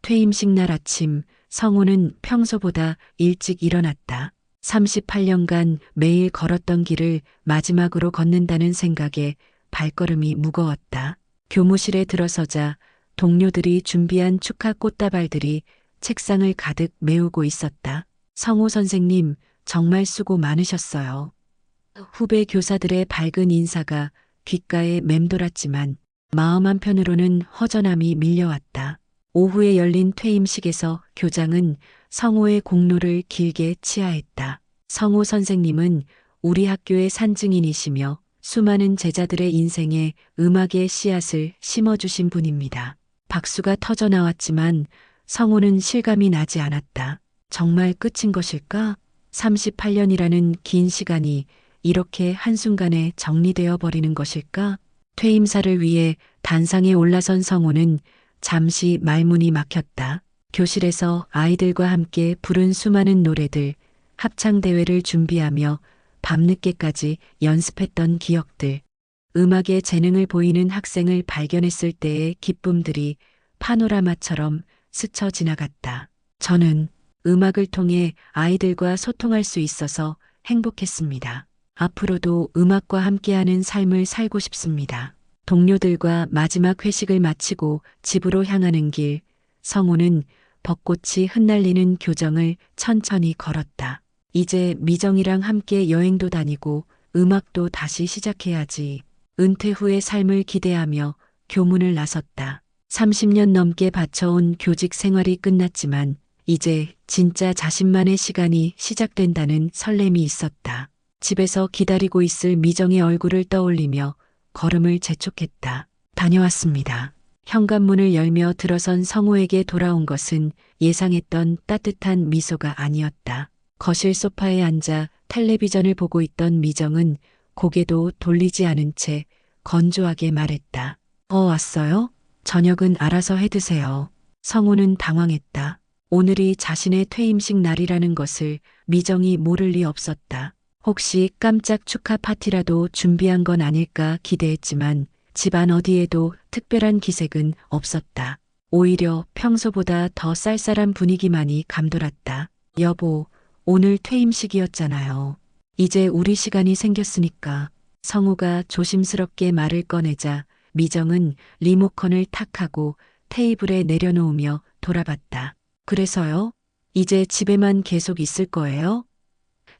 퇴임식 날 아침 성우는 평소보다 일찍 일어났다. 38년간 매일 걸었던 길을 마지막으로 걷는다는 생각에 발걸음이 무거웠다. 교무실에 들어서자 동료들이 준비한 축하 꽃다발들이 책상을 가득 메우고 있었다. 성우 선생님, 정말 수고 많으셨어요. 후배 교사들의 밝은 인사가 귓가에 맴돌았지만 마음 한편으로는 허전함이 밀려왔다. 오후에 열린 퇴임식에서 교장은 성우의 공로를 길게 치하했다. 성우 선생님은 우리 학교의 산증인이시며 수많은 제자들의 인생에 음악의 씨앗을 심어주신 분입니다. 박수가 터져 나왔지만 성우는 실감이 나지 않았다. 정말 끝인 것일까? 38년이라는 긴 시간이 이렇게 한순간에 정리되어 버리는 것일까? 퇴임사를 위해 단상에 올라선 성우는 잠시 말문이 막혔다. 교실에서 아이들과 함께 부른 수많은 노래들, 합창대회를 준비하며 밤늦게까지 연습했던 기억들, 음악에 재능을 보이는 학생을 발견했을 때의 기쁨들이 파노라마처럼 스쳐 지나갔다. 저는 음악을 통해 아이들과 소통할 수 있어서 행복했습니다. 앞으로도 음악과 함께하는 삶을 살고 싶습니다. 동료들과 마지막 회식을 마치고 집으로 향하는 길, 성우는 벚꽃이 흩날리는 교정을 천천히 걸었다. 이제 미정이랑 함께 여행도 다니고 음악도 다시 시작해야지. 은퇴 후의 삶을 기대하며 교문을 나섰다. 30년 넘게 바쳐온 교직 생활이 끝났지만 이제 진짜 자신만의 시간이 시작된다는 설렘이 있었다. 집에서 기다리고 있을 미정의 얼굴을 떠올리며 걸음을 재촉했다. 다녀왔습니다. 현관문을 열며 들어선 성우에게 돌아온 것은 예상했던 따뜻한 미소가 아니었다. 거실 소파에 앉아 텔레비전을 보고 있던 미정은 고개도 돌리지 않은 채 건조하게 말했다. 왔어요? 저녁은 알아서 해 드세요. 성우는 당황했다. 오늘이 자신의 퇴임식 날이라는 것을 미정이 모를 리 없었다. 혹시 깜짝 축하 파티라도 준비한 건 아닐까 기대했지만 집안 어디에도 특별한 기색은 없었다. 오히려 평소보다 더 쌀쌀한 분위기만이 감돌았다. 여보, 오늘 퇴임식이었잖아요. 이제 우리 시간이 생겼으니까. 성우가 조심스럽게 말을 꺼내자 미정은 리모컨을 탁 하고 테이블에 내려놓으며 돌아봤다. 그래서요? 이제 집에만 계속 있을 거예요?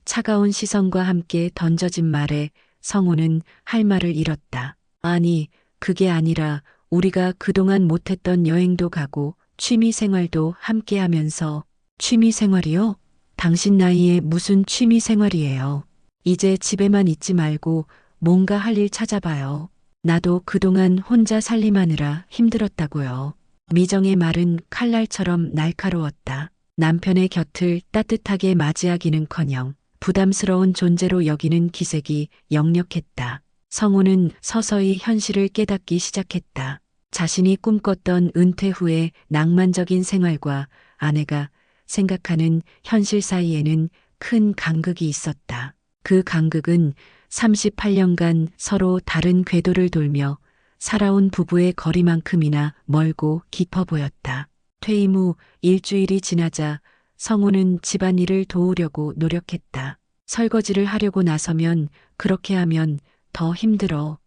차가운 시선과 함께 던져진 말에 성우는 할 말을 잃었다. 아니, 그게 아니라 우리가 그동안 못했던 여행도 가고 취미 생활도 함께 하면서. 취미 생활이요? 당신 나이에 무슨 취미 생활이에요. 이제 집에만 있지 말고 뭔가 할 일 찾아봐요. 나도 그동안 혼자 살림하느라 힘들었다고요. 미정의 말은 칼날처럼 날카로웠다. 남편의 곁을 따뜻하게 맞이하기는커녕 부담스러운 존재로 여기는 기색이 역력했다. 성우는 서서히 현실을 깨닫기 시작했다. 자신이 꿈꿨던 은퇴 후의 낭만적인 생활과 아내가 생각하는 현실 사이에는 큰 간극이 있었다. 그 간극은 38년간 서로 다른 궤도를 돌며 살아온 부부의 거리만큼이나 멀고 깊어 보였다. 퇴임 후 일주일이 지나자 성우는 집안일을 도우려고 노력했다. 설거지를 하려고 나서면 그렇게 하면 더 힘들어.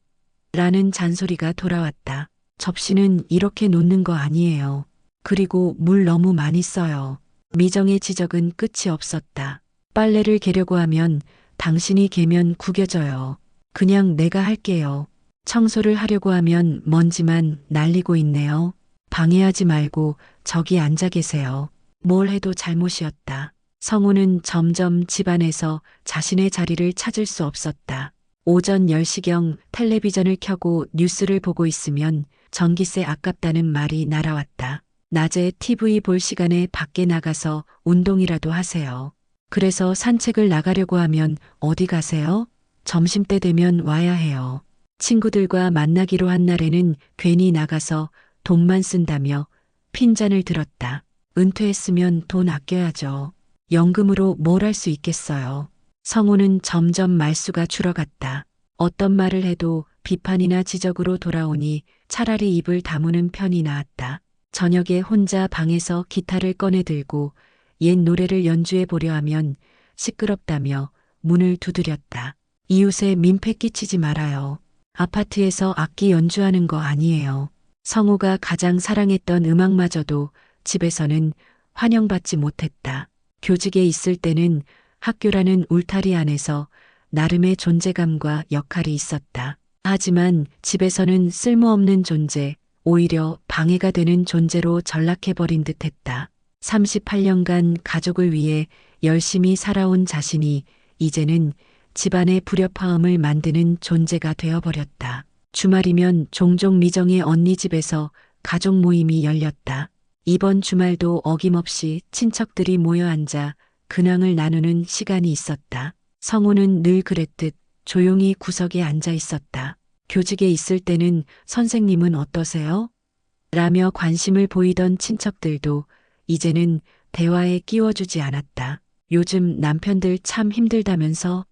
라는 잔소리가 돌아왔다. 접시는 이렇게 놓는 거 아니에요. 그리고 물 너무 많이 써요. 미정의 지적은 끝이 없었다. 빨래를 개려고 하면 당신이 개면 구겨져요. 그냥 내가 할게요. 청소를 하려고 하면 먼지만 날리고 있네요. 방해하지 말고 저기 앉아 계세요. 뭘 해도 잘못이었다. 성우는 점점 집안에서 자신의 자리를 찾을 수 없었다. 오전 10시경 텔레비전을 켜고 뉴스를 보고 있으면 전기세 아깝다는 말이 날아왔다. 낮에 TV 볼 시간에 밖에 나가서 운동이라도 하세요. 그래서 산책을 나가려고 하면 어디 가세요? 점심때 되면 와야 해요. 친구들과 만나기로 한 날에는 괜히 나가서 돈만 쓴다며 핀잔을 들었다. 은퇴했으면 돈 아껴야죠. 연금으로 뭘 할 수 있겠어요. 성우는 점점 말수가 줄어갔다. 어떤 말을 해도 비판이나 지적으로 돌아오니 차라리 입을 다무는 편이 나았다. 저녁에 혼자 방에서 기타를 꺼내 들고 옛 노래를 연주해 보려 하면 시끄럽다며 문을 두드렸다. 이웃에 민폐 끼치지 말아요. 아파트에서 악기 연주하는 거 아니에요. 성우가 가장 사랑했던 음악마저도 집에서는 환영받지 못했다. 교직에 있을 때는 학교라는 울타리 안에서 나름의 존재감과 역할이 있었다. 하지만 집에서는 쓸모없는 존재, 오히려 방해가 되는 존재로 전락해버린 듯했다. 38년간 가족을 위해 열심히 살아온 자신이 이제는 집안의 불협화음을 만드는 존재가 되어버렸다. 주말이면 종종 미정의 언니 집에서 가족 모임이 열렸다. 이번 주말도 어김없이 친척들이 모여 앉아 근황을 나누는 시간이 있었다. 성우는 늘 그랬듯 조용히 구석에 앉아 있었다. 교직에 있을 때는 선생님은 어떠세요? 라며 관심을 보이던 친척들도 이제는 대화에 끼워주지 않았다. 요즘 남편들 참 힘들다면서?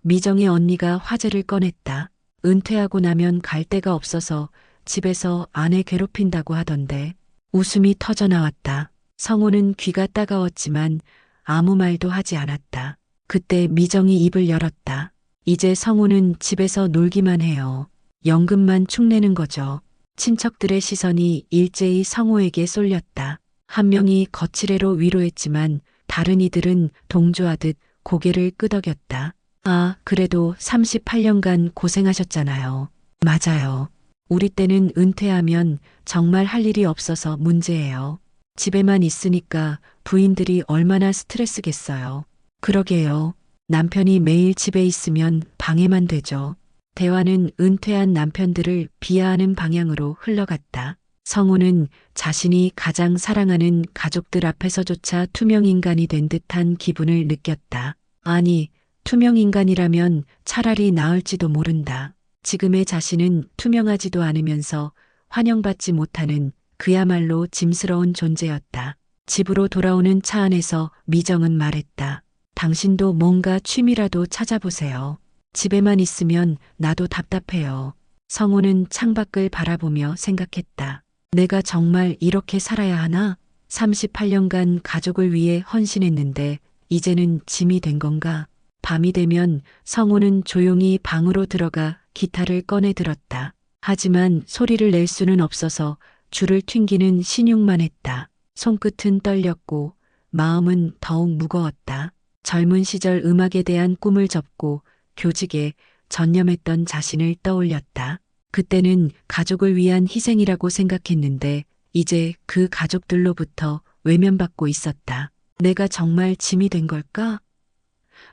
미정의 언니가 화제를 꺼냈다. 은퇴하고 나면 갈 데가 없어서 집에서 아내 괴롭힌다고 하던데. 웃음이 터져나왔다. 성우는 귀가 따가웠지만 아무 말도 하지 않았다. 그때 미정이 입을 열었다. 이제 성우는 집에서 놀기만 해요. 연금만 축내는 거죠. 친척들의 시선이 일제히 성우에게 쏠렸다. 한 명이 거칠애로 위로했지만 다른 이들은 동조하듯 고개를 끄덕였다. 아, 그래도 38년간 고생하셨잖아요. 맞아요. 우리 때는 은퇴하면 정말 할 일이 없어서 문제예요. 집에만 있으니까 부인들이 얼마나 스트레스겠어요. 그러게요. 남편이 매일 집에 있으면 방해만 되죠. 대화는 은퇴한 남편들을 비하하는 방향으로 흘러갔다. 성우는 자신이 가장 사랑하는 가족들 앞에서조차 투명인간이 된 듯한 기분을 느꼈다. 아니, 투명인간이라면 차라리 나을지도 모른다. 지금의 자신은 투명하지도 않으면서 환영받지 못하는 그야말로 짐스러운 존재였다. 집으로 돌아오는 차 안에서 미정은 말했다. 당신도 뭔가 취미라도 찾아보세요. 집에만 있으면 나도 답답해요. 성우는 창밖을 바라보며 생각했다. 내가 정말 이렇게 살아야 하나? 38년간 가족을 위해 헌신했는데 이제는 짐이 된 건가? 밤이 되면 성우는 조용히 방으로 들어가 기타를 꺼내 들었다. 하지만 소리를 낼 수는 없어서 줄을 튕기는 신용만 했다. 손끝은 떨렸고 마음은 더욱 무거웠다. 젊은 시절 음악에 대한 꿈을 접고 교직에 전념했던 자신을 떠올렸다. 그때는 가족을 위한 희생이라고 생각했는데 이제 그 가족들로부터 외면받고 있었다. 내가 정말 짐이 된 걸까?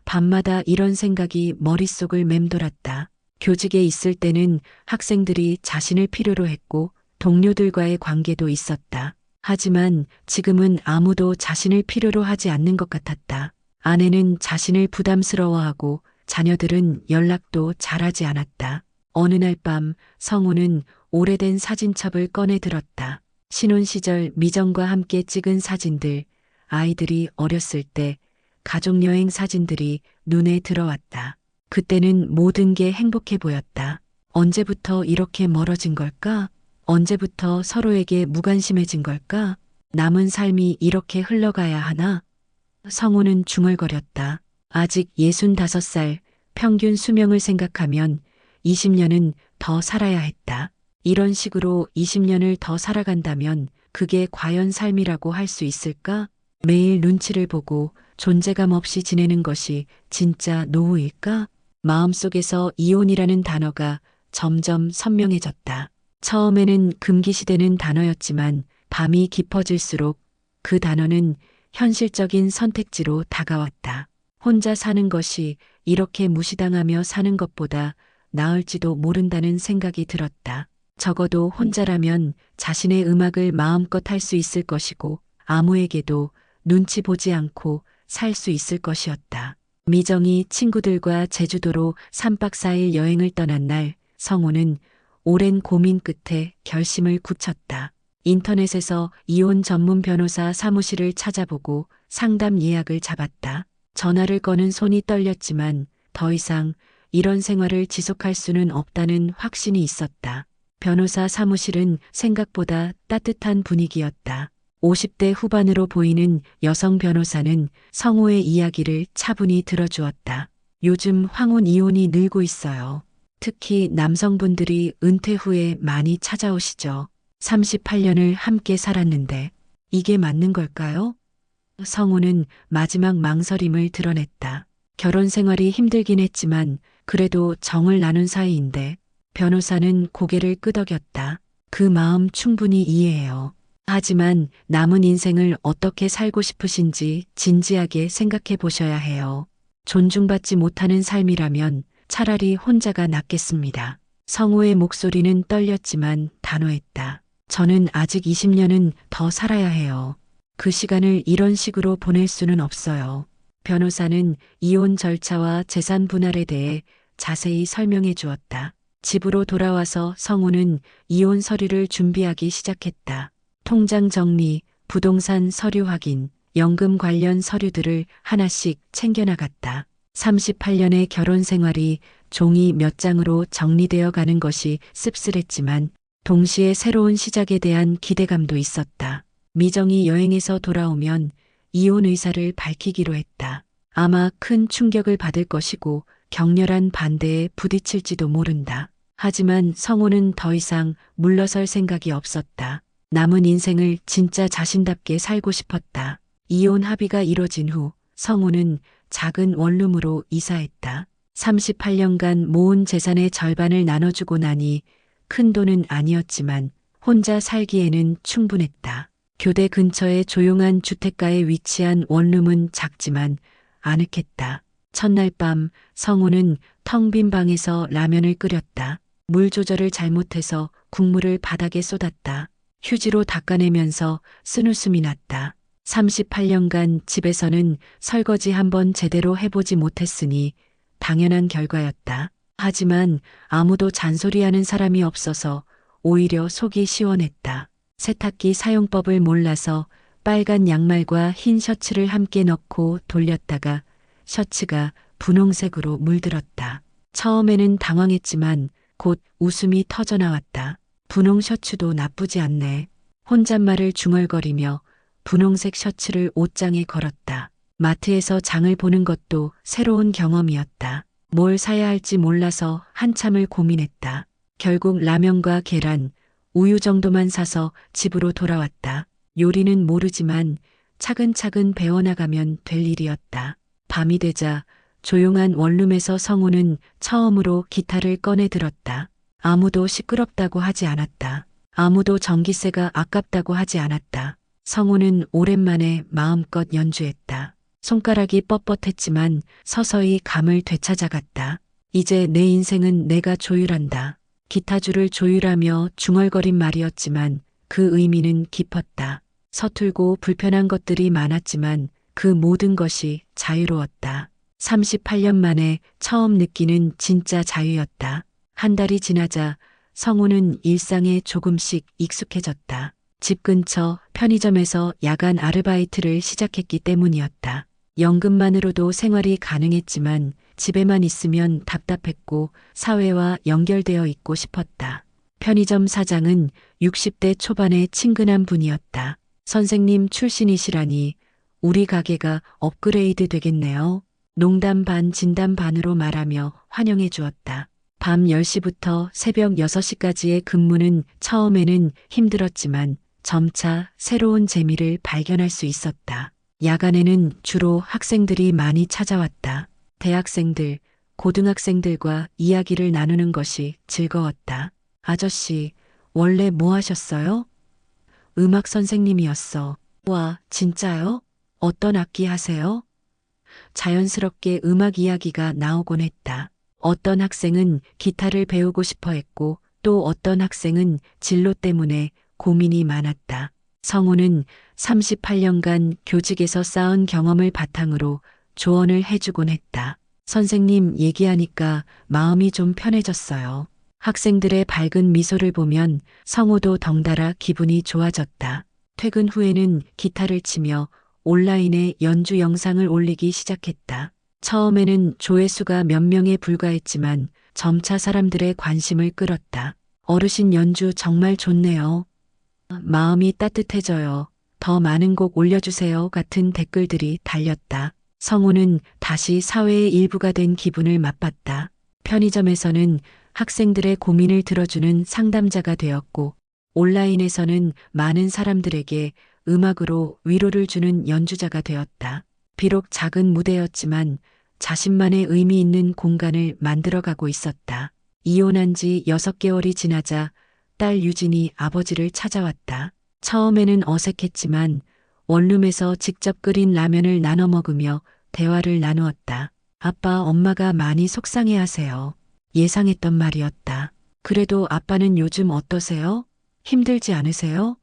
밤마다 이런 생각이 머릿속을 맴돌았다. 교직에 있을 때는 학생들이 자신을 필요로 했고 동료들과의 관계도 있었다. 하지만 지금은 아무도 자신을 필요로 하지 않는 것 같았다. 아내는 자신을 부담스러워하고 자녀들은 연락도 잘하지 않았다. 어느 날 밤 성우는 오래된 사진첩을 꺼내 들었다. 신혼 시절 미정과 함께 찍은 사진들, 아이들이 어렸을 때 가족여행 사진들이 눈에 들어왔다. 그때는 모든 게 행복해 보였다. 언제부터 이렇게 멀어진 걸까? 언제부터 서로에게 무관심해진 걸까? 남은 삶이 이렇게 흘러가야 하나? 성우는 중얼거렸다. 아직 65살, 평균 수명을 생각하면 20년은 더 살아야 했다. 이런 식으로 20년을 더 살아간다면 그게 과연 삶이라고 할 수 있을까? 매일 눈치를 보고 존재감 없이 지내는 것이 진짜 노후일까? 마음속에서 이혼이라는 단어가 점점 선명해졌다. 처음에는 금기시되는 단어였지만 밤이 깊어질수록 그 단어는 현실적인 선택지로 다가왔다. 혼자 사는 것이 이렇게 무시당하며 사는 것보다 나을지도 모른다는 생각이 들었다. 적어도 혼자라면 자신의 음악을 마음껏 할 수 있을 것이고 아무에게도 눈치 보지 않고 살 수 있을 것이었다. 미정이 친구들과 제주도로 3박 4일 여행을 떠난 날 성우는 오랜 고민 끝에 결심을 굳혔다. 인터넷에서 이혼 전문 변호사 사무실을 찾아보고 상담 예약을 잡았다. 전화를 거는 손이 떨렸지만 더 이상 이런 생활을 지속할 수는 없다는 확신이 있었다. 변호사 사무실은 생각보다 따뜻한 분위기였다. 50대 후반으로 보이는 여성 변호사는 성우의 이야기를 차분히 들어주었다. 요즘 황혼 이혼이 늘고 있어요. 특히 남성분들이 은퇴 후에 많이 찾아오시죠. 38년을 함께 살았는데 이게 맞는 걸까요? 성우는 마지막 망설임을 드러냈다. 결혼 생활이 힘들긴 했지만 그래도 정을 나눈 사이인데. 변호사는 고개를 끄덕였다. 그 마음 충분히 이해해요. 하지만 남은 인생을 어떻게 살고 싶으신지 진지하게 생각해 보셔야 해요. 존중받지 못하는 삶이라면 차라리 혼자가 낫겠습니다. 성우의 목소리는 떨렸지만 단호했다. 저는 아직 20년은 더 살아야 해요. 그 시간을 이런 식으로 보낼 수는 없어요. 변호사는 이혼 절차와 재산 분할에 대해 자세히 설명해 주었다. 집으로 돌아와서 성우는 이혼 서류를 준비하기 시작했다. 통장 정리, 부동산 서류 확인, 연금 관련 서류들을 하나씩 챙겨나갔다. 38년의 결혼 생활이 종이 몇 장으로 정리되어 가는 것이 씁쓸했지만 동시에 새로운 시작에 대한 기대감도 있었다. 미정이 여행에서 돌아오면 이혼 의사를 밝히기로 했다. 아마 큰 충격을 받을 것이고 격렬한 반대에 부딪힐지도 모른다. 하지만 성우는 더 이상 물러설 생각이 없었다. 남은 인생을 진짜 자신답게 살고 싶었다. 이혼 합의가 이뤄진 후 성우는 작은 원룸으로 이사했다. 38년간 모은 재산의 절반을 나눠주고 나니 큰 돈은 아니었지만 혼자 살기에는 충분했다. 교대 근처의 조용한 주택가에 위치한 원룸은 작지만 아늑했다. 첫날 밤 성우는 텅 빈 방에서 라면을 끓였다. 물 조절을 잘못해서 국물을 바닥에 쏟았다. 휴지로 닦아내면서 쓴웃음이 났다. 38년간 집에서는 설거지 한번 제대로 해보지 못했으니 당연한 결과였다. 하지만 아무도 잔소리하는 사람이 없어서 오히려 속이 시원했다. 세탁기 사용법을 몰라서 빨간 양말과 흰 셔츠를 함께 넣고 돌렸다가 셔츠가 분홍색으로 물들었다. 처음에는 당황했지만 곧 웃음이 터져나왔다. 분홍 셔츠도 나쁘지 않네. 혼잣말을 중얼거리며 분홍색 셔츠를 옷장에 걸었다. 마트에서 장을 보는 것도 새로운 경험이었다. 뭘 사야 할지 몰라서 한참을 고민했다. 결국 라면과 계란, 우유 정도만 사서 집으로 돌아왔다. 요리는 모르지만 차근차근 배워나가면 될 일이었다. 밤이 되자 조용한 원룸에서 성우는 처음으로 기타를 꺼내 들었다. 아무도 시끄럽다고 하지 않았다. 아무도 전기세가 아깝다고 하지 않았다. 성우는 오랜만에 마음껏 연주했다. 손가락이 뻣뻣했지만 서서히 감을 되찾아갔다. 이제 내 인생은 내가 조율한다. 기타줄을 조율하며 중얼거린 말이었지만 그 의미는 깊었다. 서툴고 불편한 것들이 많았지만 그 모든 것이 자유로웠다. 38년 만에 처음 느끼는 진짜 자유였다. 한 달이 지나자 성우는 일상에 조금씩 익숙해졌다. 집 근처 편의점에서 야간 아르바이트를 시작했기 때문이었다. 연금만으로도 생활이 가능했지만 집에만 있으면 답답했고 사회와 연결되어 있고 싶었다. 편의점 사장은 60대 초반의 친근한 분이었다. 선생님 출신이시라니 우리 가게가 업그레이드 되겠네요. 농담 반 진담 반으로 말하며 환영해 주었다. 밤 10시부터 새벽 6시까지의 근무는 처음에는 힘들었지만 점차 새로운 재미를 발견할 수 있었다. 야간에는 주로 학생들이 많이 찾아왔다. 대학생들, 고등학생들과 이야기를 나누는 것이 즐거웠다. 아저씨, 원래 뭐 하셨어요? 음악 선생님이었어. 와, 진짜요? 어떤 악기 하세요? 자연스럽게 음악 이야기가 나오곤 했다. 어떤 학생은 기타를 배우고 싶어 했고 또 어떤 학생은 진로 때문에 고민이 많았다. 성우는 38년간 교직에서 쌓은 경험을 바탕으로 조언을 해주곤 했다. 선생님 얘기하니까 마음이 좀 편해졌어요. 학생들의 밝은 미소를 보면 성우도 덩달아 기분이 좋아졌다. 퇴근 후에는 기타를 치며 온라인에 연주 영상을 올리기 시작했다. 처음에는 조회수가 몇 명에 불과했지만 점차 사람들의 관심을 끌었다. 어르신 연주 정말 좋네요. 마음이 따뜻해져요. 더 많은 곡 올려주세요. 같은 댓글들이 달렸다. 성우는 다시 사회의 일부가 된 기분을 맛봤다. 편의점에서는 학생들의 고민을 들어주는 상담자가 되었고, 온라인에서는 많은 사람들에게 음악으로 위로를 주는 연주자가 되었다. 비록 작은 무대였지만 자신만의 의미 있는 공간을 만들어가고 있었다. 이혼한 지 6개월이 지나자 딸 유진이 아버지를 찾아왔다. 처음에는 어색했지만 원룸에서 직접 끓인 라면을 나눠 먹으며 대화를 나누었다. 아빠, 엄마가 많이 속상해 하세요. 예상했던 말이었다. 그래도 아빠는 요즘 어떠세요? 힘들지 않으세요?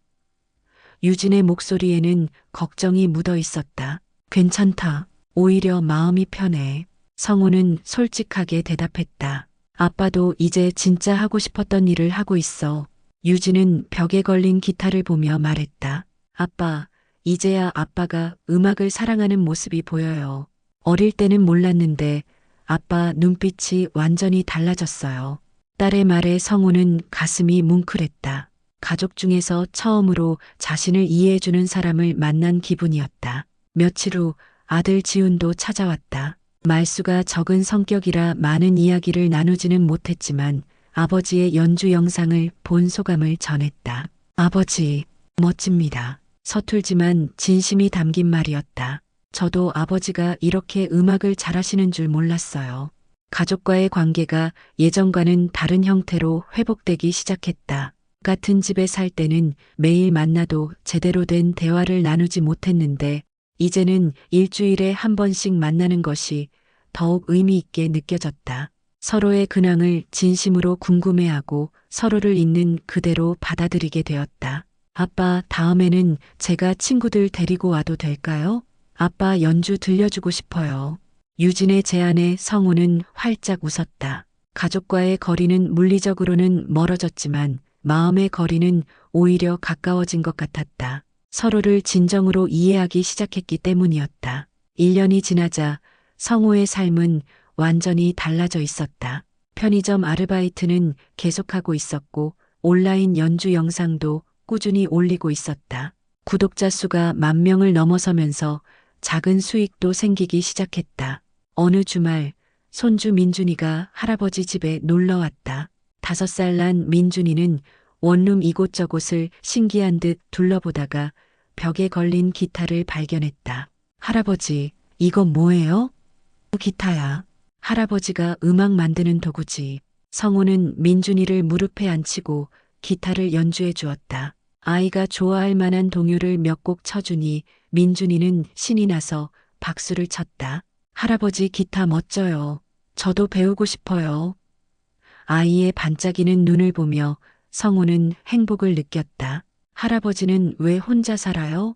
유진의 목소리에는 걱정이 묻어 있었다. 괜찮다. 오히려 마음이 편해. 성우는 솔직하게 대답했다. 아빠도 이제 진짜 하고 싶었던 일을 하고 있어. 유진은 벽에 걸린 기타를 보며 말했다. 아빠, 이제야 아빠가 음악을 사랑하는 모습이 보여요. 어릴 때는 몰랐는데 아빠 눈빛이 완전히 달라졌어요. 딸의 말에 성우는 가슴이 뭉클했다. 가족 중에서 처음으로 자신을 이해해주는 사람을 만난 기분이었다. 며칠 후 아들 지훈도 찾아왔다. 말수가 적은 성격이라 많은 이야기를 나누지는 못했지만 아버지의 연주 영상을 본 소감을 전했다. 아버지, 멋집니다. 서툴지만 진심이 담긴 말이었다. 저도 아버지가 이렇게 음악을 잘하시는 줄 몰랐어요. 가족과의 관계가 예전과는 다른 형태로 회복되기 시작했다. 같은 집에 살 때는 매일 만나도 제대로 된 대화를 나누지 못했는데 이제는 일주일에 한 번씩 만나는 것이 더욱 의미 있게 느껴졌다. 서로의 근황을 진심으로 궁금해하고 서로를 있는 그대로 받아들이게 되었다. 아빠, 다음에는 제가 친구들 데리고 와도 될까요? 아빠 연주 들려주고 싶어요. 유진의 제안에 성우는 활짝 웃었다. 가족과의 거리는 물리적으로는 멀어졌지만 마음의 거리는 오히려 가까워진 것 같았다. 서로를 진정으로 이해하기 시작했기 때문이었다. 1년이 지나자 성우의 삶은 완전히 달라져 있었다. 편의점 아르바이트는 계속하고 있었고 온라인 연주 영상도 꾸준히 올리고 있었다. 구독자 수가 10,000명을 넘어서면서 작은 수익도 생기기 시작했다. 어느 주말 손주 민준이가 할아버지 집에 놀러 왔다. 5살 난 민준이는 원룸 이곳저곳을 신기한 듯 둘러보다가 벽에 걸린 기타를 발견했다. 할아버지, 이건 뭐예요? 기타야. 할아버지가 음악 만드는 도구지. 성우는 민준이를 무릎에 앉히고 기타를 연주해 주었다. 아이가 좋아할 만한 동요를 몇 곡 쳐주니 민준이는 신이 나서 박수를 쳤다. 할아버지 기타 멋져요. 저도 배우고 싶어요. 아이의 반짝이는 눈을 보며 성우는 행복을 느꼈다. 할아버지는 왜 혼자 살아요?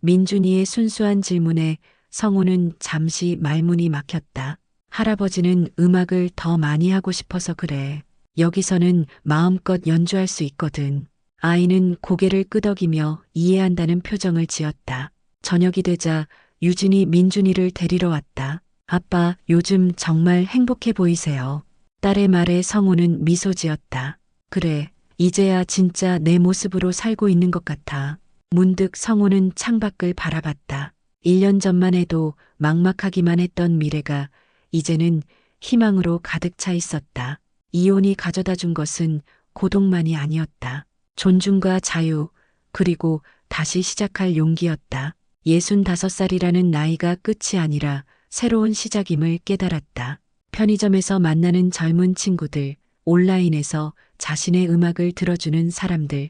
민준이의 순수한 질문에 성우는 잠시 말문이 막혔다. 할아버지는 음악을 더 많이 하고 싶어서 그래. 여기서는 마음껏 연주할 수 있거든. 아이는 고개를 끄덕이며 이해한다는 표정을 지었다. 저녁이 되자 유진이 민준이를 데리러 왔다. 아빠, 요즘 정말 행복해 보이세요. 딸의 말에 성우는 미소 지었다. 그래, 이제야 진짜 내 모습으로 살고 있는 것 같아. 문득 성우는 창밖을 바라봤다. 1년 전만 해도 막막하기만 했던 미래가 이제는 희망으로 가득 차 있었다. 이혼이 가져다 준 것은 고독만이 아니었다. 존중과 자유, 그리고 다시 시작할 용기였다. 65살이라는 나이가 끝이 아니라 새로운 시작임을 깨달았다. 편의점에서 만나는 젊은 친구들, 온라인에서 자신의 음악을 들어주는 사람들,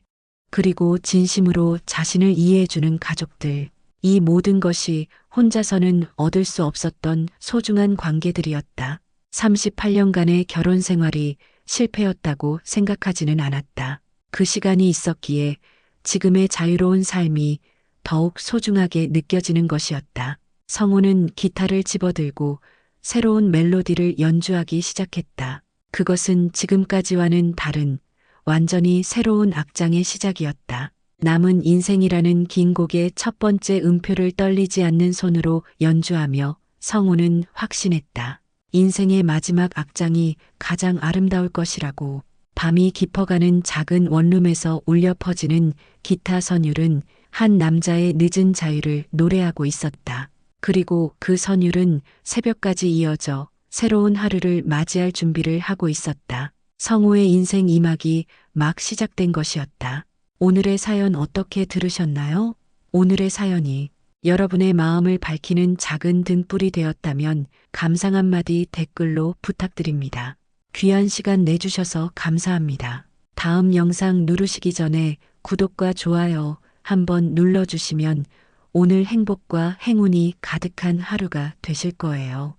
그리고 진심으로 자신을 이해해주는 가족들. 이 모든 것이 혼자서는 얻을 수 없었던 소중한 관계들이었다. 38년간의 결혼 생활이 실패였다고 생각하지는 않았다. 그 시간이 있었기에 지금의 자유로운 삶이 더욱 소중하게 느껴지는 것이었다. 성우는 기타를 집어들고 새로운 멜로디를 연주하기 시작했다. 그것은 지금까지와는 다른 완전히 새로운 악장의 시작이었다. 남은 인생이라는 긴 곡의 첫 번째 음표를 떨리지 않는 손으로 연주하며 성우는 확신했다. 인생의 마지막 악장이 가장 아름다울 것이라고. 밤이 깊어가는 작은 원룸에서 울려 퍼지는 기타 선율은 한 남자의 늦은 자유를 노래하고 있었다. 그리고 그 선율은 새벽까지 이어져 새로운 하루를 맞이할 준비를 하고 있었다. 성우의 인생 2막이 막 시작된 것이었다. 오늘의 사연 어떻게 들으셨나요? 오늘의 사연이 여러분의 마음을 밝히는 작은 등불이 되었다면 감상 한마디 댓글로 부탁드립니다. 귀한 시간 내주셔서 감사합니다. 다음 영상 누르시기 전에 구독과 좋아요 한번 눌러주시면 오늘 행복과 행운이 가득한 하루가 되실 거예요.